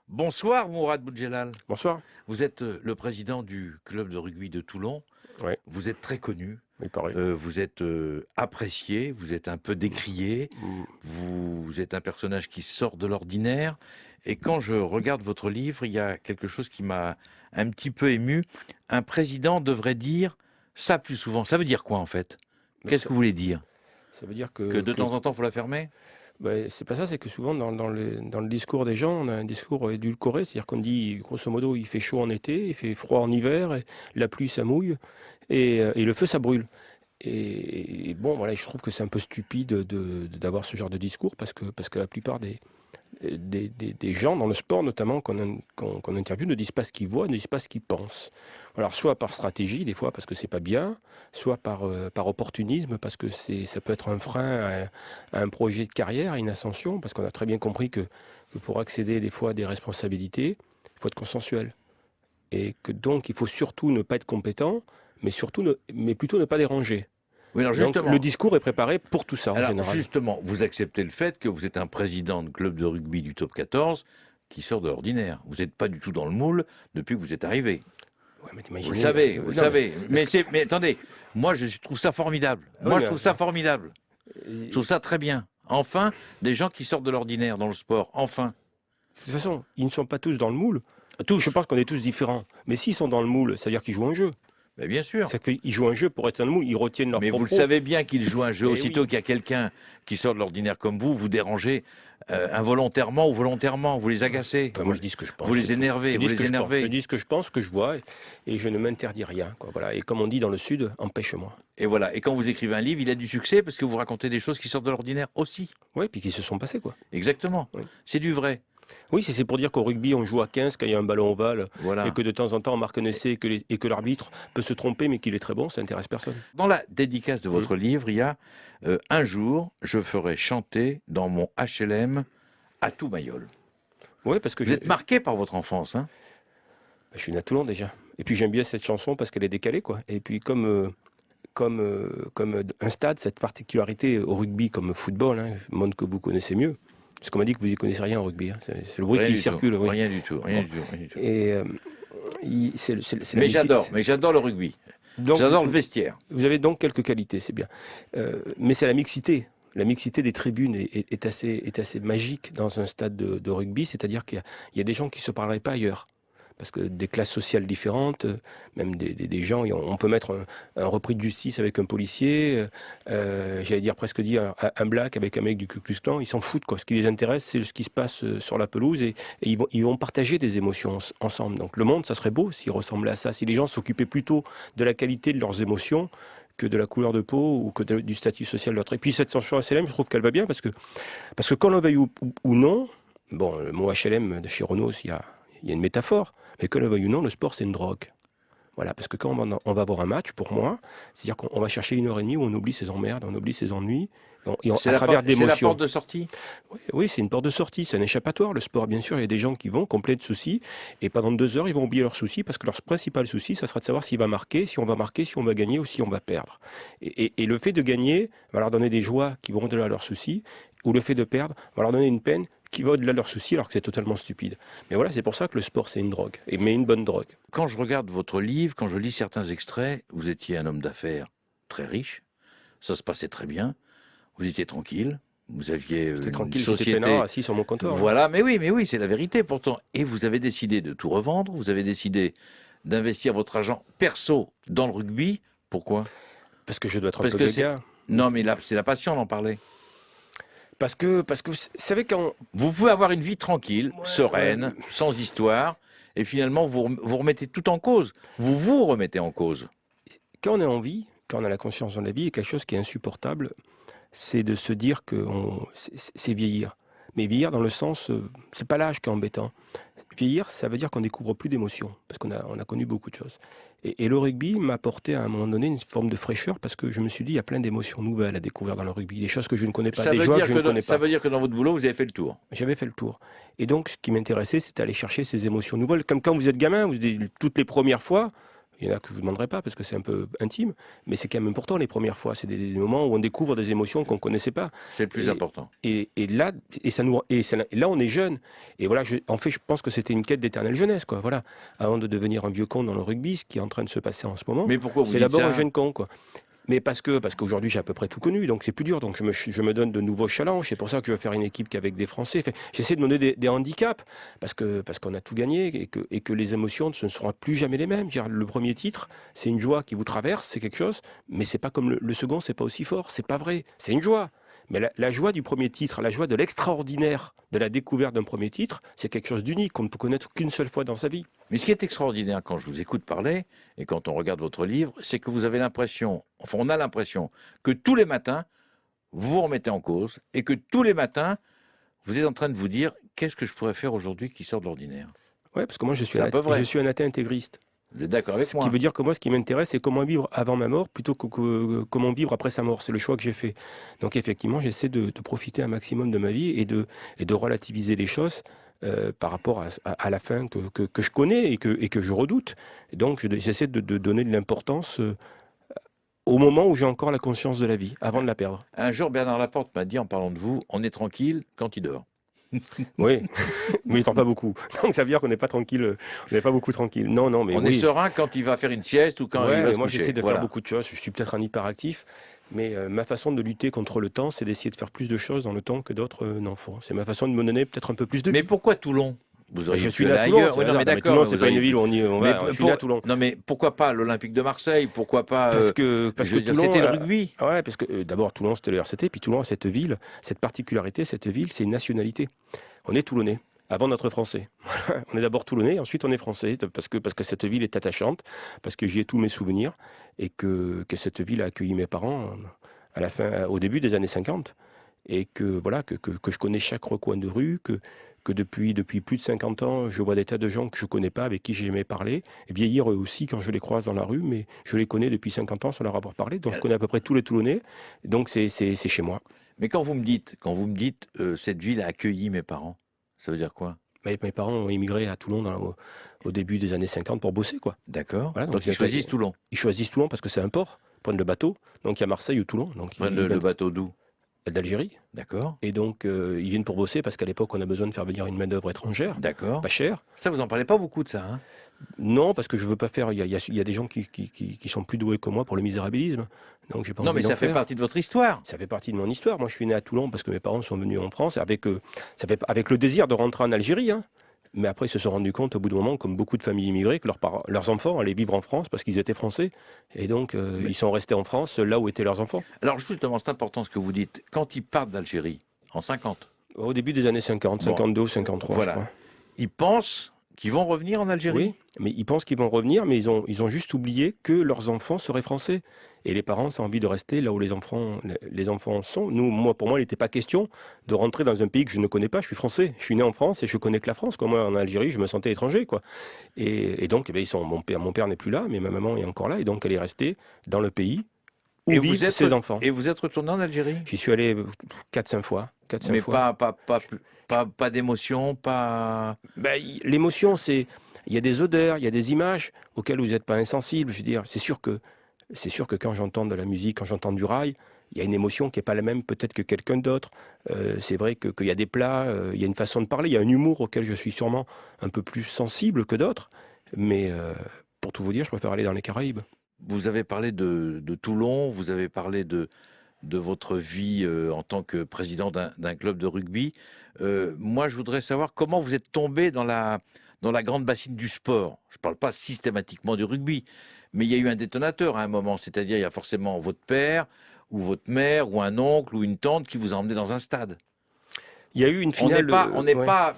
Bonsoir Mourad Boudjelal. Bonsoir. Vous êtes le président du club de rugby de Toulon. Ouais, Vous êtes très connu. il paraît. Vous êtes apprécié. Vous êtes un peu décrié. Mm. Vous êtes un personnage qui sort de l'ordinaire. Et quand je regarde votre livre, il y a quelque chose qui m'a un petit peu ému. Un président devrait dire ça plus souvent. Ça veut dire quoi en fait? Mais Qu'est-ce ça, que vous voulez dire? ça veut dire Que de temps en temps, il faut la fermer? c'est pas ça, c'est que souvent dans le discours des gens, on a un discours édulcoré, c'est-à-dire qu'on dit grosso modo il fait chaud en été, il fait froid en hiver, et la pluie ça mouille, et le feu ça brûle. Et bon, voilà, je trouve que c'est un peu stupide d'avoir ce genre de discours parce que la plupart des gens dans le sport notamment qu'on interviewe ne disent pas ce qu'ils voient, ne disent pas ce qu'ils pensent. Alors soit par stratégie, des fois parce que c'est pas bien, soit par opportunisme, parce que ça peut être un frein à un projet de carrière, à une ascension, parce qu'on a très bien compris que pour accéder des fois à des responsabilités, il faut être consensuel. Et que donc il faut surtout ne pas être compétent, mais plutôt ne pas déranger. Oui, alors Donc justement. le discours est préparé pour tout ça en Alors général. justement, vous acceptez le fait que vous êtes un président de club de rugby du top 14 qui sort de l'ordinaire. Vous n'êtes pas du tout dans le moule depuis que vous êtes arrivé. Ouais, mais Vous t'imagines, le savez, vous le non, savez. Mais attendez, moi je trouve ça formidable. oui, Moi je mais trouve ça formidable. Je et- trouve ça très bien. Enfin, des gens qui sortent de l'ordinaire dans le sport. Enfin. de toute façon, ils ne sont pas tous dans le moule. Tous. Je pense qu'on est tous différents. Mais s'ils sont dans le moule, c'est-à-dire qu'ils jouent un jeu. Mais bien sûr. C'est qu'ils jouent un jeu pour être dans le moule, ils retiennent leurs Mais vous propos. le savez bien qu'il joue un jeu. Eh Aussitôt oui. qu'il y a quelqu'un qui sort de l'ordinaire comme vous dérangez involontairement ou volontairement. Vous les agacez. Enfin, moi, je dis ce que je pense. Vous les c'est tout. énervez. Je Vous dis ce les que je pense. énervez. Je dis ce que je pense, que je vois, et je ne m'interdis rien, quoi. Voilà. Et comme on dit dans le Sud, empêche-moi. Et voilà. Et quand vous écrivez un livre, il a du succès parce que vous racontez des choses qui sortent de l'ordinaire aussi. Oui, puis qui se sont passés, quoi. Exactement. Oui. C'est du vrai. Oui, c'est pour dire qu'au rugby, on joue à 15 quand il y a un ballon ovale, Voilà. et que de temps en temps, on marque un essai, et que l'arbitre peut se tromper, mais qu'il est très bon, ça intéresse personne. Dans la dédicace de votre livre, il y a un jour, je ferai chanter dans mon HLM à tout Mayol. Oui, parce que Vous êtes marqué par votre enfance, hein? je suis né à Toulon déjà. Et puis j'aime bien cette chanson parce qu'elle est décalée, quoi. Et puis comme un stade, cette particularité au rugby comme au football, hein, monde que vous connaissez mieux. Parce qu'on m'a dit que vous n'y connaissez rien au rugby, hein. C'est le bruit Rien qui du tout. circule. Oui. Rien du tout. Rien Bon. du tout. Rien du tout. Et c'est la Mais musique. j'adore le rugby. Donc, J'adore le vestiaire. vous avez donc quelques qualités, c'est bien. Mais c'est la mixité. La mixité des tribunes est assez magique dans un stade de rugby, c'est-à-dire qu'il y a des gens qui ne se parleraient pas ailleurs. Parce que des classes sociales différentes, même des gens, on peut mettre un repris de justice avec un policier, j'allais dire presque dire un black avec un mec du Ku Klux Klan, ils s'en foutent, quoi. Ce qui les intéresse, c'est ce qui se passe sur la pelouse, et ils vont partager des émotions ensemble. Donc le monde, ça serait beau s'il ressemblait à ça, si les gens s'occupaient plutôt de la qualité de leurs émotions que de la couleur de peau ou que du statut social de l'autre. Et puis cette chanson HLM, je trouve qu'elle va bien parce que qu'on le veuille ou non, bon, le mot HLM de chez Renault, il y a une métaphore, mais que le veuille ou non, le sport, c'est une drogue. Voilà, parce que quand on va voir un match, pour moi, c'est-à-dire qu'on va chercher 1 heure et demie où on oublie ses emmerdes, on oublie ses ennuis, C'est à la, travers c'est la d'émotions. porte de sortie. Oui, oui, c'est une porte de sortie, c'est un échappatoire, le sport, bien sûr. Il y a des gens qui vont complets de soucis, et pendant 2 heures, ils vont oublier leurs soucis, parce que leur principal souci, ça sera de savoir s'il va marquer, si on va gagner ou si on va perdre. Et le fait de gagner va leur donner des joies qui vont au-delà de leurs soucis, ou le fait de perdre va leur donner une peine qui va au-delà de leurs soucis, alors que c'est totalement stupide. Mais voilà, c'est pour ça que le sport, c'est une drogue, mais une bonne drogue. Quand je regarde votre livre, quand je lis certains extraits, vous étiez un homme d'affaires très riche. Ça se passait très bien. Vous étiez tranquille. Vous aviez J'étais une tranquille, j'étais société. peinard, assis sur mon comptoir. Hein. Voilà, mais oui, c'est la vérité pourtant. Et vous avez décidé de tout revendre. Vous avez décidé d'investir votre argent perso dans le rugby. Pourquoi? Parce que je dois être un Parce peu que c'est... gaga. Non, mais là, c'est la passion d'en parler. Parce que vous savez, Vous pouvez avoir une vie tranquille, Ouais, sereine, sans histoire, et finalement, vous remettez tout en cause. Vous remettez en cause. quand on est en vie, quand on a la conscience dans la vie, il y a quelque chose qui est insupportable, c'est de se dire que c'est vieillir. Mais vieillir dans le sens, c'est pas l'âge qui est embêtant. Vieillir, ça veut dire qu'on découvre plus d'émotions, parce qu'on a connu beaucoup de choses. Et le rugby m'a apporté à un moment donné une forme de fraîcheur, parce que je me suis dit, il y a plein d'émotions nouvelles à découvrir dans le rugby, des choses que je ne connais pas, Ça des veut joies dire que je ne connais ça pas. veut dire que dans votre boulot, vous avez fait le tour. J'avais fait le tour. Et donc, ce qui m'intéressait, c'était d'aller chercher ces émotions nouvelles. Comme quand vous êtes gamin, toutes les premières fois, Il y en a que je ne vous demanderai pas parce que c'est un peu intime, mais c'est quand même important les premières fois. C'est des moments où on découvre des émotions qu'on ne connaissait pas. C'est le plus important. Et là, là, on est jeune. Et voilà, en fait, je pense que c'était une quête d'éternelle jeunesse, quoi. Voilà, avant de devenir un vieux con dans le rugby, ce qui est en train de se passer en ce moment. Mais pourquoi vous C'est dites d'abord ça? un jeune con, quoi. Mais parce qu'aujourd'hui, j'ai à peu près tout connu, donc c'est plus dur. Donc je me donne de nouveaux challenges. C'est pour ça que je veux faire une équipe qu'avec des Français. Enfin, j'essaie de me donner des handicaps, parce qu'on a tout gagné et que les émotions ce ne seront plus jamais les mêmes. Je veux dire, le premier titre, c'est une joie qui vous traverse, c'est quelque chose, mais c'est pas comme le second, c'est pas aussi fort. C'est pas vrai. C'est une joie. Mais la joie du premier titre, la joie de l'extraordinaire, de la découverte d'un premier titre, c'est quelque chose d'unique qu'on ne peut connaître qu'une seule fois dans sa vie. Mais ce qui est extraordinaire quand je vous écoute parler et quand on regarde votre livre, c'est que vous avez l'impression, enfin on a l'impression que tous les matins, vous vous remettez en cause et que tous les matins, vous êtes en train de vous dire qu'est-ce que je pourrais faire aujourd'hui qui sort de l'ordinaire. Ouais, parce que moi, je suis un athée intégriste. Vous êtes d'accord avec moi? Ce qui veut dire que moi, ce qui m'intéresse, c'est comment vivre avant ma mort plutôt que comment vivre après sa mort. C'est le choix que j'ai fait. Donc effectivement, j'essaie de profiter un maximum de ma vie et de relativiser les choses par rapport à la fin que je connais et que je redoute. Et donc j'essaie de donner de l'importance au moment où j'ai encore la conscience de la vie, avant de la perdre. Un jour, Bernard Laporte m'a dit en parlant de vous, on est tranquille quand il dort. Oui, mais il dort pas beaucoup. Donc ça veut dire qu'on n'est pas tranquille, on n'est pas beaucoup tranquille. Non, non, mais on est serein quand il va faire une sieste ou quand il va se moi coucher. j'essaie de faire beaucoup de choses. Je suis peut-être un hyperactif, mais ma façon de lutter contre le temps, c'est d'essayer de faire plus de choses dans le temps que d'autres n'en font. C'est ma façon de me donner peut-être un peu plus de vie. Mais pourquoi Toulon? Vous auriez je suis pu né à aller Toulon. ailleurs. Oui, non, mais d'accord. Toulon, c'est pas une ville où on va. Je suis né à Toulon. Non, mais pourquoi pas l'Olympique de Marseille? Pourquoi pas Parce que Toulon, c'était le rugby. Ouais, parce que d'abord Toulon c'était le RCT, puis Toulon, cette ville, cette particularité, cette ville, c'est une nationalité. On est Toulonnais avant d'être français. On est d'abord Toulonnais, ensuite on est français, parce que cette ville est attachante, parce que j'y ai tous mes souvenirs, et que cette ville a accueilli mes parents à la fin, au début des années 50, et que voilà que je connais chaque recoin de rue, que depuis plus de 50 ans, je vois des tas de gens que je ne connais pas, avec qui j'ai jamais parlé, vieillir eux aussi quand je les croise dans la rue, mais je les connais depuis 50 ans sans leur avoir parlé, donc je connais à peu près tous les Toulonnais, donc c'est chez moi. Mais quand vous me dites cette ville a accueilli mes parents, ça veut dire quoi? Mes parents ont immigré à Toulon au début des années 50 pour bosser, quoi. D'accord. Voilà, donc ils choisissent Toulon. Ils choisissent Toulon parce que c'est un port, ils prennent le bateau, donc il y a Marseille ou Toulon. Donc ils prennent le bateau d'où? D'Algérie. D'accord. Et donc ils viennent pour bosser parce qu'à l'époque on a besoin de faire venir une main-d'œuvre étrangère. D'accord. Pas cher. Ça, vous en parlez pas beaucoup de ça, hein? Non, parce que je veux pas faire. Il y a des gens qui sont plus doués que moi pour le misérabilisme. Donc j'ai pas envie Non, mais ça fait partie de votre histoire. Ça fait partie de mon histoire. Moi, je suis né à Toulon parce que mes parents sont venus en France avec le désir de rentrer en Algérie. Hein. Mais après, ils se sont rendus compte au bout d'un moment, comme beaucoup de familles immigrées, que leurs enfants allaient vivre en France parce qu'ils étaient français. Et donc, ils sont restés en France, là où étaient leurs enfants. Alors, justement, c'est important ce que vous dites. Quand ils partent d'Algérie, en 50. Au début des années 50, 52 ou 53, voilà. je crois. Ils pensent qu'ils vont revenir en Algérie? Oui, mais ils pensent qu'ils vont revenir, mais ils ont juste oublié que leurs enfants seraient français. Et les parents ont envie de rester là où les enfants sont. Pour moi, il n'était pas question de rentrer dans un pays que je ne connais pas. Je suis français, je suis né en France et je connais que la France. Moi, en Algérie, je me sentais étranger, quoi. Et donc, mon père n'est plus là, mais ma maman est encore là. Et donc, elle est restée dans le pays où vivent ses enfants. Et vous êtes retourné en Algérie? J'y suis allé 4-5 fois. Mais pas d'émotion, pas... L'émotion, c'est... Il y a des odeurs, il y a des images auxquelles vous n'êtes pas insensible. Je veux dire, c'est sûr que quand j'entends de la musique, quand j'entends du rail, il y a une émotion qui n'est pas la même peut-être que quelqu'un d'autre. C'est vrai qu'il y a des plats, il y a une façon de parler, il y a un humour auquel je suis sûrement un peu plus sensible que d'autres. Mais pour tout vous dire, je préfère aller dans les Caraïbes. Vous avez parlé de Toulon, vous avez parlé de votre vie en tant que président d'un club de rugby. Moi, je voudrais savoir comment vous êtes tombé dans la grande bassine du sport. Je ne parle pas systématiquement du rugby, mais il y a eu un détonateur à un moment, c'est-à-dire il y a forcément votre père, ou votre mère, ou un oncle, ou une tante qui vous a emmené dans un stade. Il y a eu une finale... On n'est pas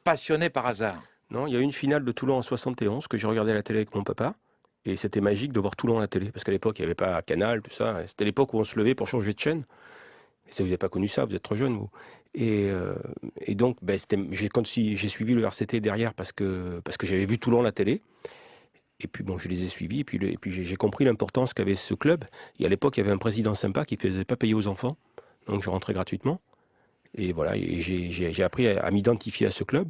passionné par hasard. Non, il y a eu une finale de Toulon en 71 que j'ai regardé à la télé avec mon papa. Et c'était magique de voir Toulon à la télé, parce qu'à l'époque, il n'y avait pas Canal, tout ça. C'était l'époque où on se levait pour changer de chaîne. Et si vous n'avez pas connu ça, vous êtes trop jeune, vous. Et donc, j'ai suivi le RCT derrière parce que j'avais vu Toulon à la télé. Et puis, bon, je les ai suivis. Et puis j'ai compris l'importance qu'avait ce club. Et à l'époque, il y avait un président sympa qui ne faisait pas payer aux enfants. Donc, je rentrais gratuitement. Et voilà, et j'ai appris à m'identifier à ce club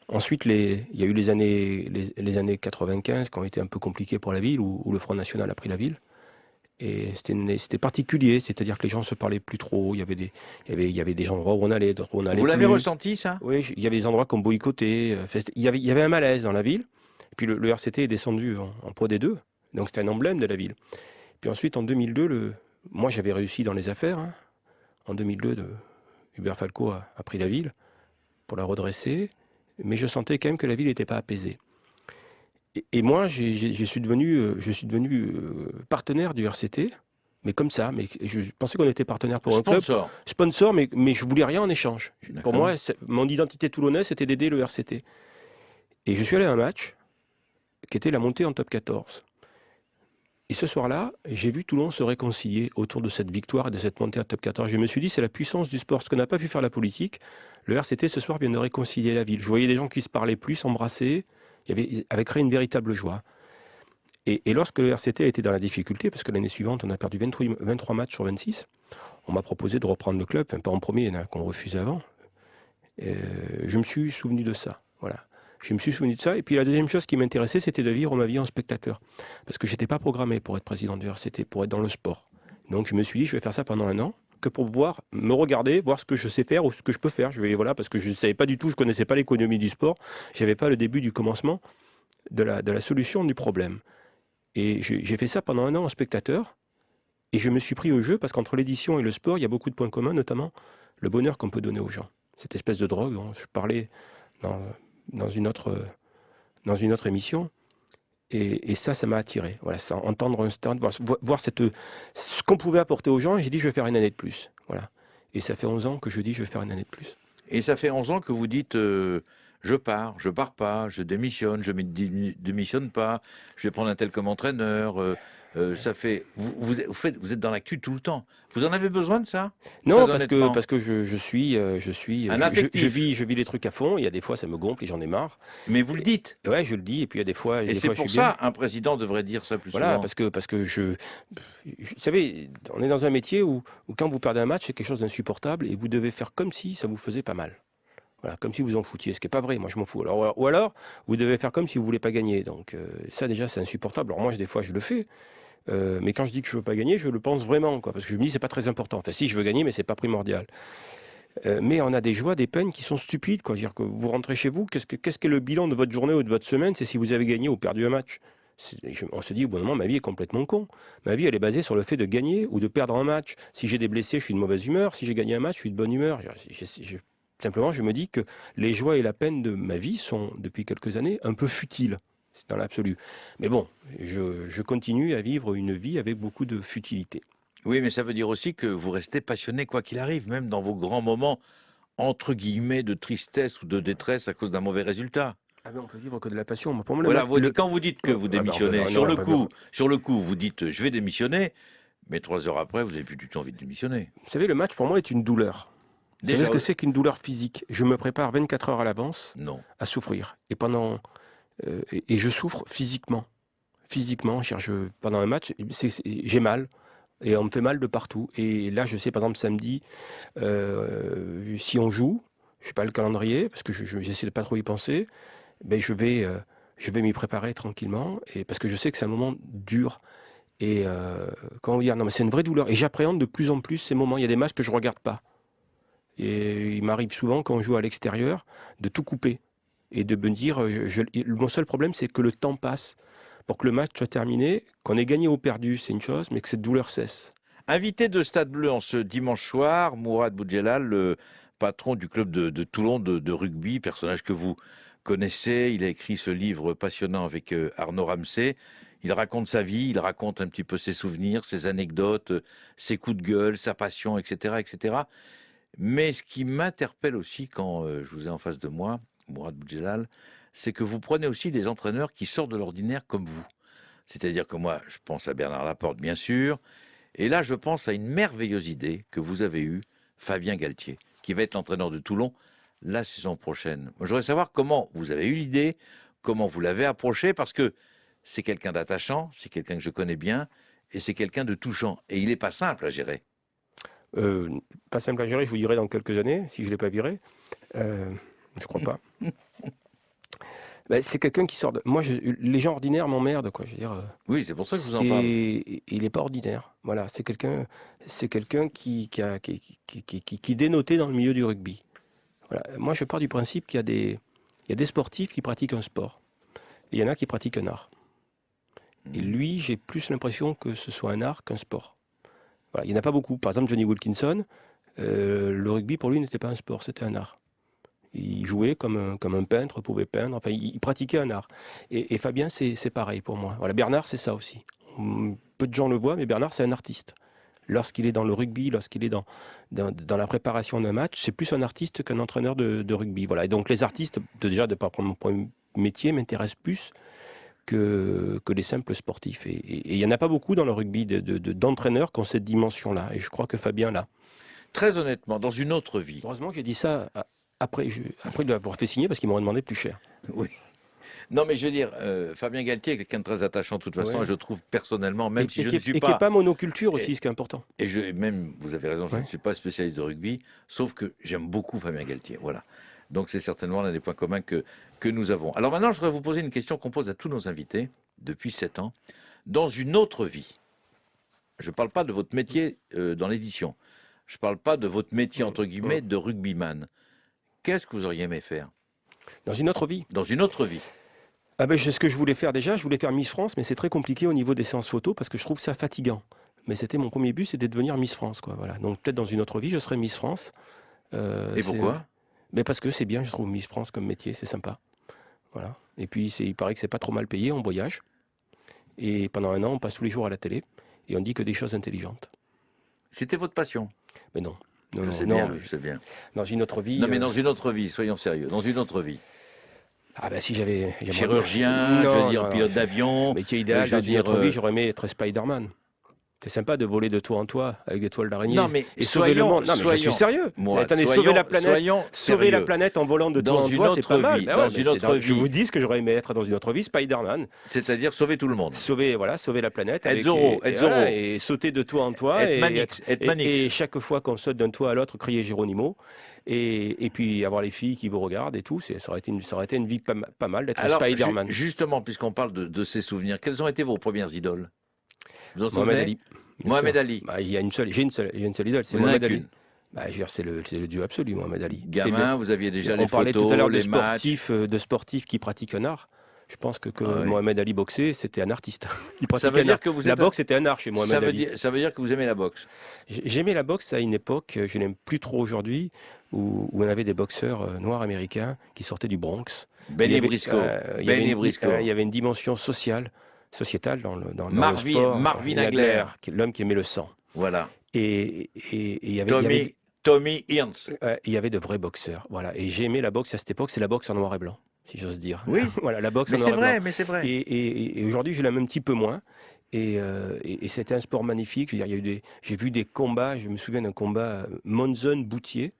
Ensuite, il y a eu les années 95 qui ont été un peu compliquées pour la ville, où le Front National a pris la ville. Et c'était particulier, c'est-à-dire que les gens se parlaient plus trop. Il y avait des endroits où on allait, d'autres où on n'allait Vous l'avez plus. ressenti, ça? Oui, il y avait des endroits qu'on boycottait. Enfin, il y avait un malaise dans la ville. Et puis le RCT est descendu en Pro D2, donc c'était un emblème de la ville. Puis ensuite, en 2002, moi j'avais réussi dans les affaires. Hein. En 2002, Hubert Falco a pris la ville pour la redresser, mais je sentais quand même que la ville n'était pas apaisée. Et moi, je suis devenu partenaire du RCT, mais comme ça. Mais je pensais qu'on était partenaire pour un club. Sponsor, mais je voulais rien en échange. Pour moi, mon identité toulonnaise, c'était d'aider le RCT. Et je suis allé à un match qui était la montée en top 14. Et ce soir-là, j'ai vu Toulon se réconcilier autour de cette victoire et de cette montée en top 14. Je me suis dit, c'est la puissance du sport. Ce que n'a pas pu faire la politique, le RCT ce soir vient de réconcilier la ville. Je voyais des gens qui se parlaient plus, s'embrasser. Il avait créé une véritable joie. Et lorsque le RCT a été dans la difficulté, parce que l'année suivante, on a perdu 23 matchs sur 26, on m'a proposé de reprendre le club, enfin pas en premier, il y en a qu'on refusait avant. Je me suis souvenu de ça. Voilà. Je me suis souvenu de ça. Et puis la deuxième chose qui m'intéressait, c'était de vivre ma vie en spectateur. Parce que je n'étais pas programmé pour être président du RCT, pour être dans le sport. Donc je me suis dit, je vais faire ça pendant un an, que pour pouvoir me regarder, voir ce que je sais faire ou ce que je peux faire. Voilà, parce que je ne savais pas du tout, je ne connaissais pas l'économie du sport. Je n'avais pas le début du commencement de la solution du problème. Et j'ai fait ça pendant un an en spectateur. Et je me suis pris au jeu parce qu'entre l'édition et le sport, il y a beaucoup de points communs, notamment le bonheur qu'on peut donner aux gens. Cette espèce de drogue dont je parlais dans une autre émission. Et ça m'a attiré. Voilà, ça, entendre un stand, voir ce qu'on pouvait apporter aux gens. Et j'ai dit, je vais faire une année de plus. Voilà. Et ça fait 11 ans que je dis, je vais faire une année de plus. Et ça fait 11 ans que vous dites, je pars pas, je démissionne, je ne démissionne pas, je vais prendre un tel comme entraîneur. Ça fait, vous êtes dans l'actu tout le temps. Vous en avez besoin de ça? Non, parce que je vis les trucs à fond. Il y a des fois, ça me gonfle et j'en ai marre. Mais vous le dites. Ouais, je le dis. Et puis il y a des fois. Et c'est pour ça, un président devrait dire ça plus souvent. Voilà, parce que vous savez, on est dans un métier où quand vous perdez un match, c'est quelque chose d'insupportable et vous devez faire comme si ça vous faisait pas mal. Voilà, comme si vous en foutiez, ce qui n'est pas vrai, moi je m'en fous. Ou alors, vous devez faire comme si vous ne voulez pas gagner. Donc ça déjà, c'est insupportable. Alors moi, des fois, je le fais. Mais quand je dis que je ne veux pas gagner, je le pense vraiment, quoi, parce que je me dis c'est pas très important. Enfin, si je veux gagner, mais c'est pas primordial. Mais on a des joies, des peines qui sont stupides, quoi. Dire que vous rentrez chez vous, qu'est-ce qu'est le bilan de votre journée ou de votre semaine? C'est si vous avez gagné ou perdu un match. On se dit, au bout d'un moment, ma vie est complètement con. Ma vie, elle est basée sur le fait de gagner ou de perdre un match. Si j'ai des blessés, je suis de mauvaise humeur. Si j'ai gagné un match, je suis de bonne humeur. Simplement, je me dis que les joies et la peine de ma vie sont, depuis quelques années, un peu futiles. C'est dans l'absolu. Mais bon, je continue à vivre une vie avec beaucoup de futilité. Oui, mais ça veut dire aussi que vous restez passionné quoi qu'il arrive, même dans vos grands moments, entre guillemets, de tristesse ou de détresse à cause d'un mauvais résultat. Ah mais on peut vivre que de la passion. Pour moi, voilà, quand vous dites que vous démissionnez, sur le coup, vous dites je vais démissionner, mais 3 heures après, vous n'avez plus du tout envie de démissionner. Vous savez, le match pour moi est une douleur. Vous savez ce que c'est qu'une douleur physique? Je me prépare 24 heures à l'avance à souffrir. Et et je souffre physiquement. Physiquement, pendant un match, j'ai mal. Et on me fait mal de partout. Et là, je sais, par exemple, samedi, si on joue, je n'ai pas le calendrier, parce que j'essaie de pas trop y penser, ben je vais m'y préparer tranquillement, et parce que je sais que c'est un moment dur. Et comment dire, non, mais c'est une vraie douleur. Et j'appréhende de plus en plus ces moments. Il y a des matchs que je ne regarde pas. Et il m'arrive souvent, quand on joue à l'extérieur, de tout couper. Et de me dire, mon seul problème, c'est que le temps passe pour que le match soit terminé. Qu'on ait gagné ou perdu, c'est une chose, mais que cette douleur cesse. Invité de Stade Bleu en ce dimanche soir, Mourad Boudjelal, le patron du club de Toulon de rugby, personnage que vous connaissez. Il a écrit ce livre passionnant avec Arnaud Ramsey. Il raconte sa vie, il raconte un petit peu ses souvenirs, ses anecdotes, ses coups de gueule, sa passion, etc., etc. Mais ce qui m'interpelle aussi quand je vous ai en face de moi, Mourad Boudjelal, c'est que vous prenez aussi des entraîneurs qui sortent de l'ordinaire comme vous. C'est-à-dire que moi, je pense à Bernard Laporte, bien sûr, et là, je pense à une merveilleuse idée que vous avez eue, Fabien Galtier, qui va être l'entraîneur de Toulon la saison prochaine. Moi, je voudrais savoir comment vous avez eu l'idée, comment vous l'avez approché, parce que c'est quelqu'un d'attachant, c'est quelqu'un que je connais bien, et c'est quelqu'un de touchant. Et il n'est pas simple à gérer. Pas simple à gérer, je vous dirai dans quelques années, si je ne l'ai pas viré. Je crois pas. Ben, c'est quelqu'un qui sort de... Moi, les gens ordinaires m'emmerdent, quoi. Je veux dire, Oui, c'est pour ça que je vous en parle. et il n'est pas ordinaire. Voilà, c'est quelqu'un qui est dénoté dans le milieu du rugby. Voilà. Moi, je pars du principe il y a des sportifs qui pratiquent un sport. Et il y en a qui pratiquent un art. Et lui, j'ai plus l'impression que ce soit un art qu'un sport. Voilà, il n'y en a pas beaucoup. Par exemple, Johnny Wilkinson, le rugby pour lui n'était pas un sport, c'était un art. Il jouait comme un peintre pouvait peindre, enfin il pratiquait un art. Et Fabien, c'est pareil pour moi. Voilà, Bernard, c'est ça aussi. Peu de gens le voient, mais Bernard, c'est un artiste. Lorsqu'il est dans le rugby, lorsqu'il est dans la préparation d'un match, c'est plus un artiste qu'un entraîneur de rugby. Voilà. Et donc les artistes, déjà de par mon premier métier, m'intéressent plus que les simples sportifs. Et il n'y en a pas beaucoup dans le rugby d'entraîneurs qui ont cette dimension-là. Et je crois que Fabien l'a. Très honnêtement, dans une autre vie. Heureusement que j'ai dit ça après de l'avoir fait signer parce qu'ils m'auraient demandé plus cher. Oui. Non, mais je veux dire, Fabien Galtier est quelqu'un de très attachant de toute façon, Ouais. et je trouve personnellement, même si je qui ne suis n'est pas... pas monoculture aussi, ce qui est important. Et même, vous avez raison, je Ouais. ne suis pas spécialiste de rugby, sauf que j'aime beaucoup Fabien Galtier. Voilà. Donc c'est certainement l'un des points communs que nous avons. Alors maintenant, je voudrais vous poser une question qu'on pose à tous nos invités depuis 7 ans. Dans une autre vie, je ne parle pas de votre métier dans l'édition, je ne parle pas de votre métier, entre guillemets, de rugbyman. Qu'est-ce que vous auriez aimé faire Dans une autre vie. dans une autre vie? Ah ben, ce que je voulais faire déjà, je voulais faire Miss France, mais c'est très compliqué au niveau des séances photos parce que je trouve ça fatigant. Mais c'était mon premier but, c'était de devenir Miss France, quoi. Voilà. Donc peut-être dans une autre vie, je serais Miss France. Et pourquoi? Mais parce que c'est bien, je trouve Miss France comme métier, c'est sympa. Voilà. Et puis il paraît que c'est pas trop mal payé, on voyage. Et pendant 1 an, on passe tous les jours à la télé et on dit que des choses intelligentes. C'était votre passion? Mais non. Non, Je non, sais non, bien, mais je sais bien. dans une autre vie. Non, mais dans une autre vie, soyons sérieux, dans une autre vie. Ah ben si j'avais... Chirurgien, je veux Non, dire, non, pilote d'avion. métier idéal, je veux dans une dire, autre vie, j'aurais aimé être Spider-Man. C'est sympa de voler de toit en toit avec des toiles d'araignée Non, mais et sauver le monde. Non, mais je suis sérieux. Attendez, sauver la planète, sauver la planète en volant de toit Dans en une toit, c'est autre pas mal. vie, Ben dans ouais, mais une autre je vie. vous dis ce que j'aurais aimé être dans une autre vie, Spider-Man. C'est-à-dire sauver tout le monde. Sauver la planète. Être avec- Zorro, et être voilà, Zorro. et sauter de toit en toit. Être et, Manix, être Manix. et chaque fois qu'on saute d'un toit à l'autre, crier Géronimo. Et puis avoir les filles qui vous regardent et tout. Ça aurait été une vie pas mal d'être Alors, Spider-Man. justement, puisqu'on parle de ces souvenirs, quelles ont été vos premières idoles? Vous en Mohamed souvenez? Ali. Bien Mohamed sûr. Ali. Bah, j'ai une seule idole, c'est Vous n'en avez Mohamed Ali. qu'une. Bah, je veux dire, c'est le dieu absolu, Mohamed Ali. Gamin, vous aviez déjà les On parlait photos, tout à l'heure les matchs. de sportifs qui pratiquent un art. Je pense que Ah ouais. Mohamed Ali boxait, c'était un artiste. Il Ça pratiquait veut un dire art. que vous La êtes... boxe, c'était un art chez Mohamed Ali. Ça veut dire que vous aimez la boxe. J'aimais la boxe à une époque, je n'aime plus trop aujourd'hui, où on avait des boxeurs noirs américains qui sortaient du Bronx. Benny Il y avait- Briscoe. il y avait Benny une- Briscoe. il y avait une dimension sociétale dans le Marvin- sport. Marvin Hagler. L'homme qui aimait le sang. Voilà. Et il y avait Tommy Hearns. il y avait de vrais boxeurs. Voilà. Et j'ai aimé la boxe à cette époque, c'est la boxe en noir et blanc, si j'ose dire. Oui. Voilà, la boxe Mais en noir c'est et blanc. vrai, mais c'est vrai. Et aujourd'hui, je l'aime un petit peu moins. Et c'était un sport magnifique. Je veux dire, j'ai vu des combats. Je me souviens d'un combat Monzon-Boutier.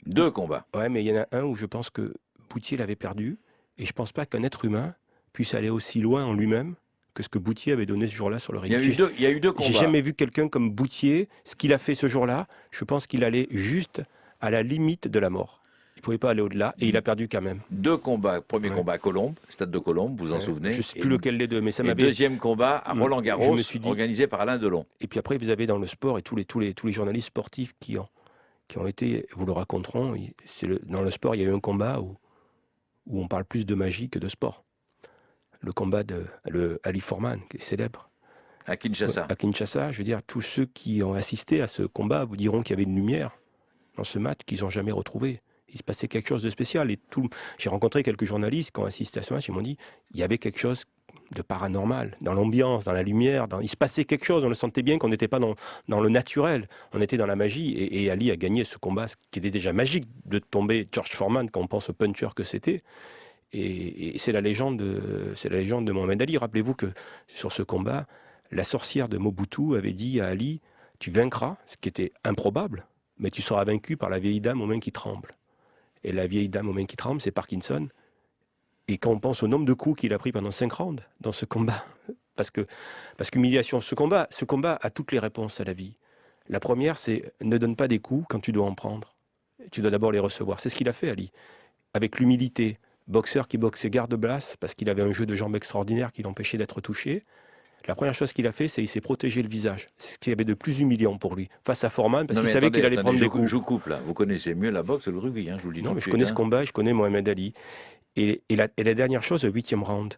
2 combats. Ouais, mais il y en a un où je pense que Boutier l'avait perdu. Et je pense pas qu'un être humain puisse aller aussi loin en lui-même que ce que Boutier avait donné ce jour-là sur le ring. Il y a eu deux combats. J'ai jamais vu quelqu'un comme Boutier. Ce qu'il a fait ce jour-là, je pense qu'il allait juste à la limite de la mort. Il pouvait pas aller au-delà et il a perdu quand même. 2 combats. Premier Ouais. combat à Colombes, stade de Colombes, vous vous en Ouais. souvenez? Je sais plus lequel des deux, mais ça Et m'avait. deuxième combat à Je Roland-Garros, me suis dit- organisé par Alain Delon. Et puis après, vous avez dans le sport et tous les journalistes sportifs qui ont été, vous le raconteront, dans le sport, il y a eu un combat où on parle plus de magie que de sport. Le combat de Ali Foreman, qui est célèbre. À Kinshasa. À Kinshasa, je veux dire, tous ceux qui ont assisté à ce combat vous diront qu'il y avait une lumière dans ce match qu'ils n'ont jamais retrouvé. Il se passait quelque chose de spécial. J'ai rencontré quelques journalistes qui ont assisté à ce match, ils m'ont dit il y avait quelque chose de paranormal, dans l'ambiance, dans la lumière, il se passait quelque chose, on le sentait bien qu'on n'était pas dans le naturel, on était dans la magie, et Ali a gagné ce combat, ce qui était déjà magique de tomber George Foreman quand on pense au puncher que c'était, et c'est la légende de Mohamed Ali. Rappelez-vous que sur ce combat, la sorcière de Mobutu avait dit à Ali, tu vaincras, ce qui était improbable, mais tu seras vaincu par la vieille dame aux mains qui tremblent. Et la vieille dame aux mains qui tremblent, c'est Parkinson. Et quand on pense au nombre de coups qu'il a pris pendant 5 rounds dans ce combat, parce qu'humiliation, ce combat a toutes les réponses à la vie. La première, c'est ne donne pas des coups quand tu dois en prendre. Tu dois d'abord les recevoir. C'est ce qu'il a fait, Ali. Avec l'humilité, boxeur qui boxait garde-place parce qu'il avait un jeu de jambes extraordinaire qui l'empêchait d'être touché. La première chose qu'il a fait, c'est qu'il s'est protégé le visage. C'est ce qu'il y avait de plus humiliant pour lui, face à Foreman, parce Non, qu'il mais savait qu'il allait prendre des coups. je vous coupe là. Vous connaissez mieux la boxe que le rugby, hein, je vous le dis Non, tout mais de je connais suite, ce hein. combat, je connais Mohamed Ali. Et la dernière chose, le 8e round,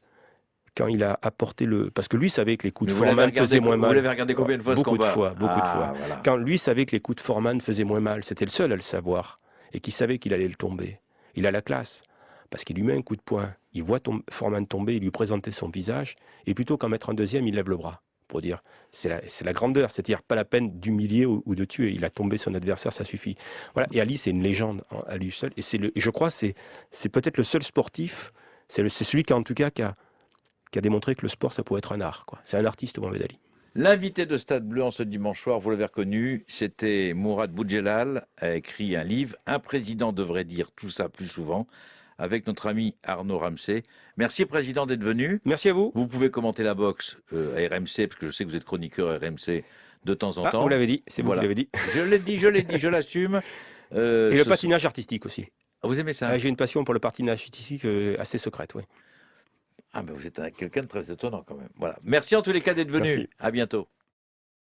quand il a apporté le... Parce que lui savait que les coups Mais de vous l'avez Foreman regardé faisaient moins vous mal. l'avez regardé combien de fois ce Beaucoup de combat? fois, beaucoup de fois. Ah, voilà. Quand lui savait que les coups de Foreman faisaient moins mal, c'était le seul à le savoir, et qui savait qu'il allait le tomber. Il a la classe, parce qu'il lui met un coup de poing, il voit Foreman tomber, il lui présentait son visage, et plutôt qu'en mettre un deuxième, il lève le bras, pour dire, c'est la grandeur, c'est-à-dire pas la peine d'humilier ou de tuer, il a tombé son adversaire, ça suffit. Voilà. Et Ali, c'est une légende à lui seul, et je crois que c'est peut-être le seul sportif, c'est celui qui, en tout cas, qui a démontré que le sport, ça pouvait être un art, quoi. C'est un artiste, Mohamed Ali. L'invité de Stade Bleu en ce dimanche soir, vous l'avez reconnu, c'était Mourad Boudjelal, a écrit un livre, Un président devrait dire tout ça plus souvent, avec notre ami Arnaud Ramsey. Merci Président d'être venu. Merci à vous. Vous pouvez commenter la boxe à RMC, parce que je sais que vous êtes chroniqueur à RMC de temps en temps. Vous l'avez dit, c'est vous Voilà. qui l'avez dit. Je l'ai dit, je l'assume. Et le patinage artistique aussi. Vous aimez ça? J'ai une passion pour le patinage artistique assez secrète, oui. Ah, mais vous êtes quelqu'un de très étonnant quand même. Voilà. Merci en tous les cas d'être venu. Merci. À bientôt.